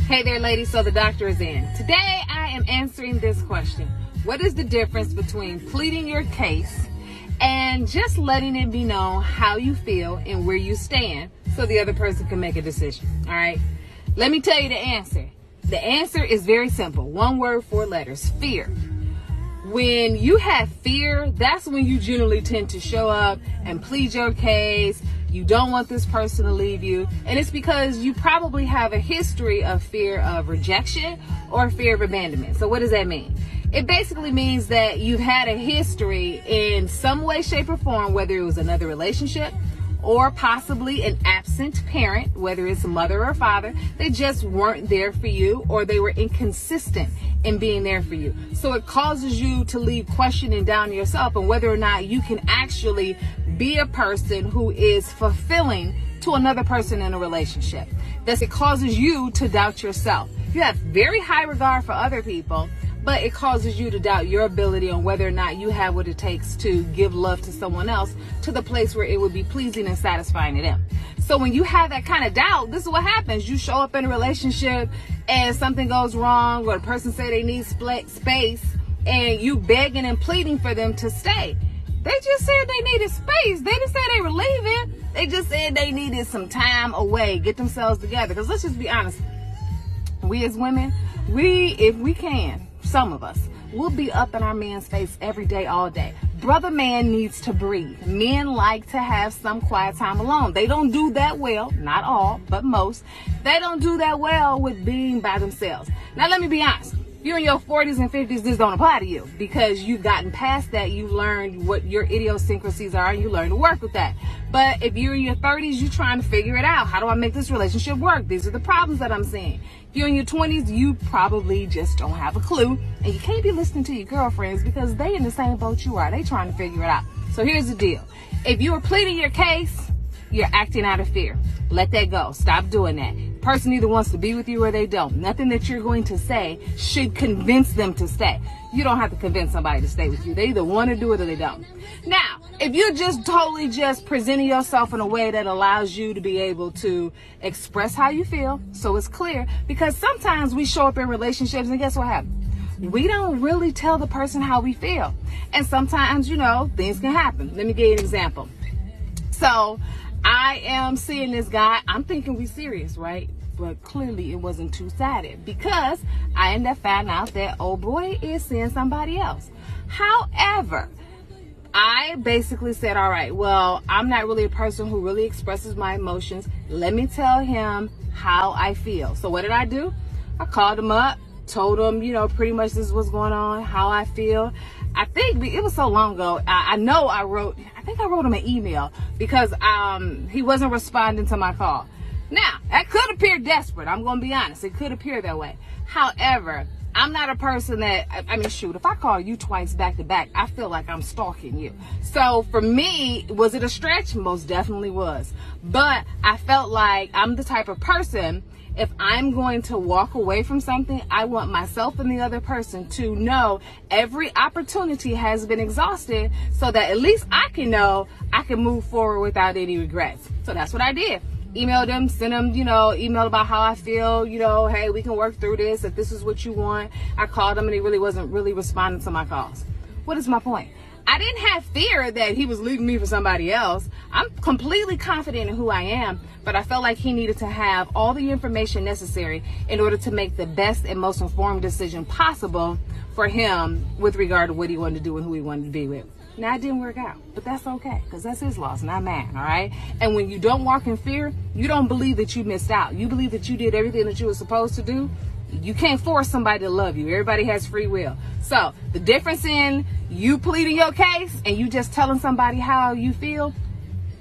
Hey there, ladies. So the doctor is in. Today I am answering this question. What is the difference between pleading your case and just letting it be known how you feel and where you stand so the other person can make a decision? All right. Let me tell you the answer. The answer is very simple. One word, 4 letters: fear. When you have fear, that's when you generally tend to show up and plead your case. You don't want this person to leave you. And it's because you probably have a history of fear of rejection or fear of abandonment. So what does that mean? It basically means that you've had a history in some way, shape, or form, whether it was another relationship or possibly an absent parent, whether it's a mother or father. They just weren't there for you, or they were inconsistent in being there for you. So it causes you to leave questioning down yourself and whether or not you can actually be a person who is fulfilling to another person in a relationship. Thus, it causes you to doubt yourself. You have very high regard for other people, but it causes you to doubt your ability on whether or not you have what it takes to give love to someone else to the place where it would be pleasing and satisfying to them. So when you have that kind of doubt, this is what happens. You show up in a relationship and something goes wrong, or the person say they need space, and you begging and pleading for them to stay. They just said they needed space. They didn't say they were leaving. They just said they needed some time away, get themselves together. Because let's just be honest. We as women, if we can, some of us, we'll be up in our man's face every day, all day. Brother man needs to breathe. Men like to have some quiet time alone. They don't do that well, not all, but most. They don't do that well with being by themselves. Now, let me be honest. You're in your 40s and 50s, this don't apply to you because you've gotten past that. You learned what your idiosyncrasies are and you learn to work with that. But if you're in your 30s, you're trying to figure it out. How do I make this relationship work? These are the problems that I'm seeing. If you're in your 20s, you probably just don't have a clue, and you can't be listening to your girlfriends because they in the same boat you are. They trying to figure it out. So here's the deal. If you are pleading your case, you're acting out of fear. Let that go. Stop doing that. Person either wants to be with you or they don't. Nothing that you're going to say should convince them to stay. You don't have to convince somebody to stay with you. They either want to do it or they don't. Now, if you're just totally just presenting yourself in a way that allows you to be able to express how you feel, so it's clear, because sometimes we show up in relationships and guess what happens? We don't really tell the person how we feel. And sometimes, things can happen. Let me give you an example. So I am seeing this guy. I'm thinking we serious, right? But clearly it wasn't two-sided because I ended up finding out that old boy is seeing somebody else. However, I basically said, all right, well, I'm not really a person who really expresses my emotions. Let me tell him how I feel. So what did I do? I called him up, told him, pretty much this is what's going on, how I feel. I think it was so long ago. I wrote him an email because he wasn't responding to my call. Now, that could appear desperate. I'm going to be honest. It could appear that way. However, I'm not a person that, if I call you twice back to back, I feel like I'm stalking you. So for me, was it a stretch? Most definitely was. But I felt like I'm the type of person, if I'm going to walk away from something, I want myself and the other person to know every opportunity has been exhausted so that at least I can know I can move forward without any regrets. So that's what I did. Emailed him, sent him, email about how I feel, hey, we can work through this if this is what you want. I called him and he really wasn't responding to my calls. What is my point? I didn't have fear that he was leaving me for somebody else. I'm completely confident in who I am, but I felt like he needed to have all the information necessary in order to make the best and most informed decision possible for him with regard to what he wanted to do and who he wanted to be with. Now, it didn't work out, but that's okay, because that's his loss, not mine, all right? And when you don't walk in fear, you don't believe that you missed out. You believe that you did everything that you were supposed to do. You can't force somebody to love you. Everybody has free will. So the difference in you pleading your case and you just telling somebody how you feel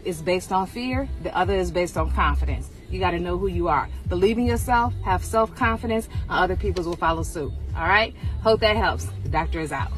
is based on fear. The other is based on confidence. You got to know who you are. Believe in yourself, have self-confidence, and other people will follow suit. All right? Hope that helps. The doctor is out.